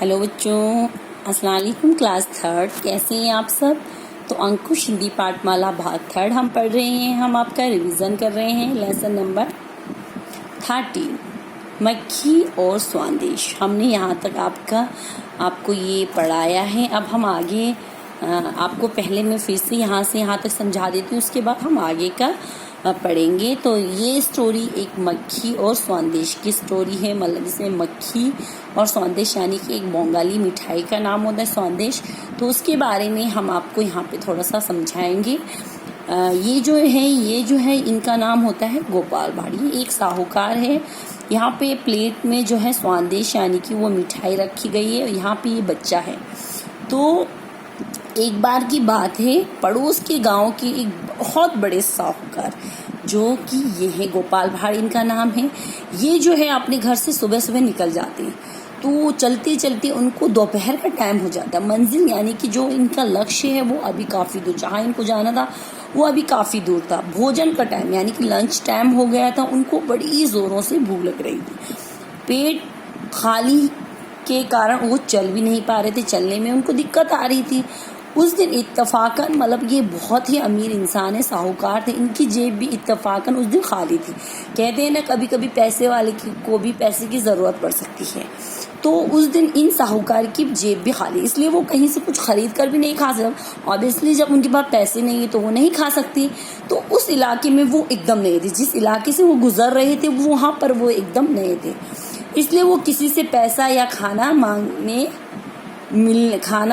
Hello बच्चों, अस्सलाम वालेकुम। क्लास थर्ड, कैसे हैं आप सब। तो अंकुश हिंदी पाठमाला भाग थर्ड हम पढ़ रहे हैं। हम आपका रिवीजन कर रहे हैं। लेसन नंबर 13 मक्खी और स्वादेश। हमने यहाँ तक आपको ये पढ़ाया है। अब हम आगे आपको पहले मैं फिर से यहाँ से यहाँ तक समझा देती हूँ, उसके बाद हम आगे का पढ़ेंगे। तो ये स्टोरी एक मक्खी और स्वादेश की स्टोरी है। मतलब इसमें मक्खी और स्वादेश यानी कि एक बंगाली मिठाई का नाम होता है स्वादेश। तो उसके बारे में हम आपको यहाँ पे थोड़ा सा समझाएंगे। ये जो है इनका नाम होता है गोपाल भाड़ी। एक साहूकार है। यहाँ पे प्लेट में जो है स्वादेश यानी कि वो मिठाई रखी गई है। यहाँ पे ये बच्चा है। तो एक बार की बात है, पड़ोस के गांव के एक बहुत बड़े साहूकार जो कि ये है गोपाल भाड़ इनका नाम है। ये जो है अपने घर से सुबह सुबह निकल जाते हैं। तो चलते चलते उनको दोपहर का टाइम हो जाता है। मंजिल यानी कि जो इनका लक्ष्य है वो अभी काफ़ी दूर, जहाँ इनको जाना था वो अभी काफ़ी दूर था। भोजन का टाइम यानी कि लंच टाइम हो गया था। उनको बड़ी ज़ोरों से भूख लग रही थी। पेट खाली के कारण वो चल भी नहीं पा रहे थे। चलने में उनको दिक्कत आ रही थी। उस दिन इत्तफाकन, मतलब ये बहुत ही अमीर इंसान है, साहूकार थे, इनकी जेब भी इत्तफाकन उस दिन खाली थी। कहते हैं ना, कभी कभी पैसे वाले को भी पैसे की ज़रूरत पड़ सकती है। तो उस दिन इन साहूकार की जेब भी खाली, इसलिए वो कहीं से कुछ खरीद कर भी नहीं खा सकते। ऑब्वियसली जब उनके पास पैसे नहीं है तो वो नहीं खा सकती। तो उस इलाके में वो एकदम नए थे। जिस इलाके से वो गुजर रहे थे वहाँ पर वो एकदम नए थे। इसलिए वो किसी से पैसा या खाना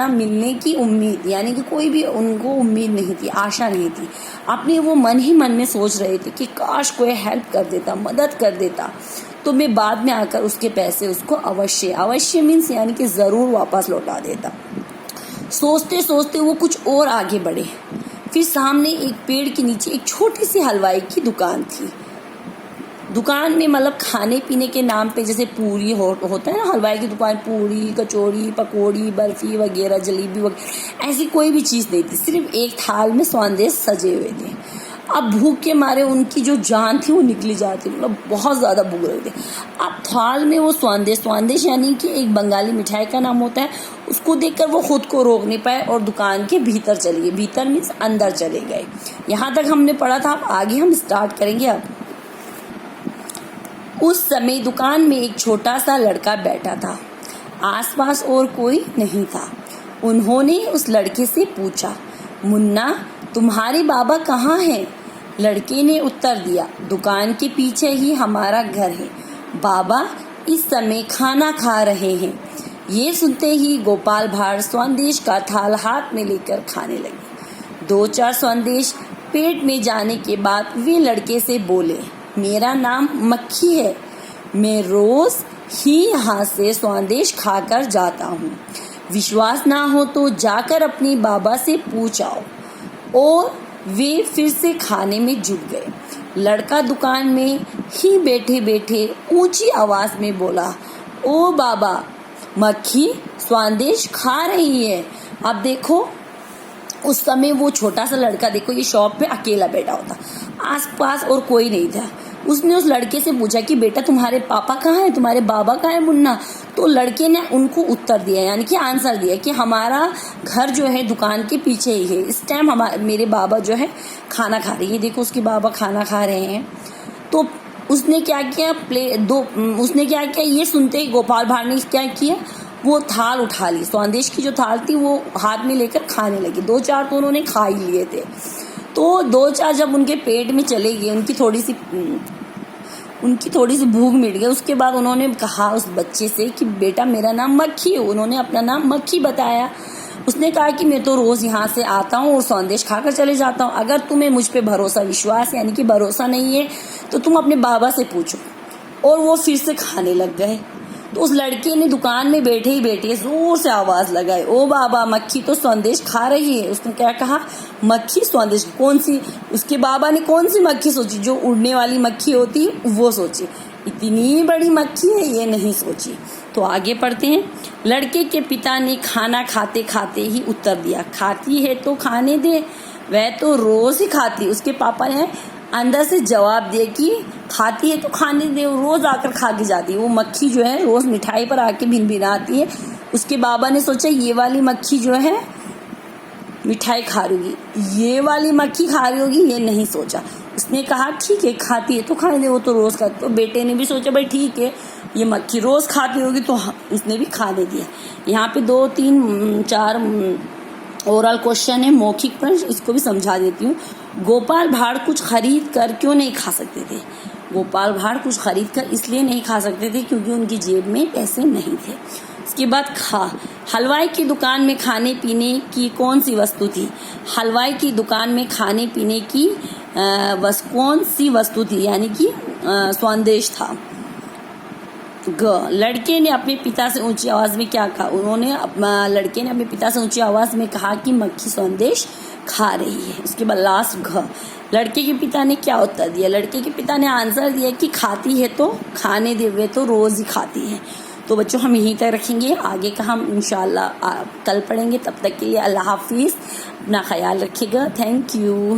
मिलने की उम्मीद, यानी कि कोई भी उनको उम्मीद नहीं थी, आशा नहीं थी। अपने वो मन ही मन में सोच रहे थे कि काश कोई हेल्प कर देता, मदद कर देता, तो मैं बाद में आकर उसके पैसे उसको अवश्य मीन्स यानी कि ज़रूर वापस लौटा देता। सोचते सोचते वो कुछ और आगे बढ़े। फिर सामने एक पेड़ के नीचे एक छोटी सी हलवाई की दुकान थी। दुकान में मतलब खाने पीने के नाम पे, जैसे पूरी होता है ना, हलवाई की दुकान, पूरी, कचौड़ी, पकौड़ी, बर्फी वगैरह, जलेबी वगैरह, ऐसी कोई भी चीज़ नहीं थी। सिर्फ एक थाल में स्वादेश सजे हुए थे। अब भूख के मारे उनकी जो जान थी वो निकली जाती, मतलब बहुत ज़्यादा भूख रही थी। अब थाल में वो स्वादेश यानी कि एक बंगाली मिठाई का नाम होता है, उसको देखकर वो खुद को रोक नहीं पाए और दुकान के भीतर चले गए। भीतर मीन्स अंदर चले गए। यहाँ तक हमने पढ़ा था। अब आगे हम स्टार्ट करेंगे। अब उस समय दुकान में एक छोटा सा लड़का बैठा था। आसपास और कोई नहीं था। उन्होंने उस लड़के से पूछा, मुन्ना, तुम्हारे बाबा कहाँ हैं? लड़के ने उत्तर दिया, दुकान के पीछे ही हमारा घर है। बाबा इस समय खाना खा रहे हैं। ये सुनते ही गोपाल भाड़ स्वादेश का थाल हाथ में लेकर खाने लगे। 2-4 स्वादेश पेट में जाने के बाद वे लड़के से बोले, मेरा नाम मक्खी है। मैं रोज ही यहाँ से स्वादेश खाकर जाता हूँ। विश्वास ना हो तो जाकर अपने बाबा से पूछ आओ। और वे फिर से खाने में जुट गए। लड़का दुकान में ही बैठे बैठे ऊंची आवाज में बोला, ओ बाबा, मक्खी स्वादेश खा रही है। अब देखो, उस समय वो छोटा सा लड़का, देखो ये शॉप पे अकेला बैठा होता, आसपास और कोई नहीं था। उसने उस लड़के से पूछा कि बेटा तुम्हारे पापा कहाँ हैं, तुम्हारे बाबा कहाँ हैं मुन्ना? तो लड़के ने उनको उत्तर दिया, यानी कि आंसर दिया कि हमारा घर जो है दुकान के पीछे ही है। इस टाइम मेरे बाबा जो है खाना खा रहे हैं। देखो उसके बाबा खाना खा रहे हैं। तो उसने क्या किया, ये सुनते ही गोपाल भाड़ ने क्या किया, वो थाल उठा ली। स्वादेश की जो थाल थी वो हाथ में लेकर खाने लगे। 2-4 तो उन्होंने खा ही लिए थे। तो 2-4 जब उनके पेट में चले गए, उनकी थोड़ी सी भूख मिट गई। उसके बाद उन्होंने कहा उस बच्चे से कि बेटा मेरा नाम मक्खी है। उन्होंने अपना नाम मक्खी बताया। उसने कहा कि मैं तो रोज़ यहाँ से आता हूँ और स्वादेश खाकर चले जाता हूँ। अगर तुम्हें मुझ पे विश्वास यानी कि भरोसा नहीं है तो तुम अपने बाबा से पूछो। और वो फिर से खाने लग गए। तो उस लड़के ने दुकान में बैठे ही बैठे जोर से आवाज लगाई, ओ बाबा, मक्खी तो स्वादेश खा रही है। उसने क्या कहा, मक्खी स्वादेश? कौन सी? उसके बाबा ने कौन सी मक्खी सोची? जो उड़ने वाली मक्खी होती है वो सोची। इतनी बड़ी मक्खी है ये नहीं सोची। तो आगे पढ़ते हैं। लड़के के पिता ने खाना खाते खाते ही उत्तर दिया, खाती है तो खाने दे, वह तो रोज ही खाती। उसके पापा ने अंदर से जवाब दिया कि खाती है तो खाने दे, रोज आकर खा के जाती है। वो मक्खी जो है रोज मिठाई पर आके भिनभिनाती है, उसके बाबा ने सोचा ये वाली मक्खी जो है मिठाई खा रही होगी, ये वाली मक्खी खा रही होगी, ये नहीं सोचा। उसने कहा ठीक है खाती है तो खाने दे, वो तो रोज खाती। तो बेटे ने भी सोचा भाई ठीक है ये मक्खी रोज खाती होगी तो इसने भी खाने दिया। यहाँ पे 2, 3, 4 ओरल क्वेश्चन है, मौखिक प्रश्न, इसको भी समझा देती हूँ। गोपाल भाड़ कुछ खरीद कर क्यों नहीं खा सकते थे? गोपाल भाड़ कुछ खरीद कर इसलिए नहीं खा सकते थे क्योंकि उनकी जेब में पैसे नहीं थे। इसके बाद खा, हलवाई की दुकान में खाने पीने की कौन सी वस्तु थी? हलवाई की दुकान में खाने पीने की कौन सी वस्तु थी, यानी कि संदेश था। ग, लड़के ने अपने पिता से ऊंची आवाज में क्या कहा? लड़के ने अपने पिता से ऊंची आवाज में कहा कि मक्खी संदेश खा रही है। उसके बाद लास्ट घ, लड़के के पिता ने क्या उत्तर दिया? लड़के के पिता ने आंसर दिया कि खाती है तो खाने दे, तो रोज ही खाती है। तो बच्चों हम यहीं तक रखेंगे, आगे का हम इंशाल्लाह कल पढ़ेंगे। तब तक के लिए अल्लाह हाफिज, अपना ख्याल रखिएगा। Thank you.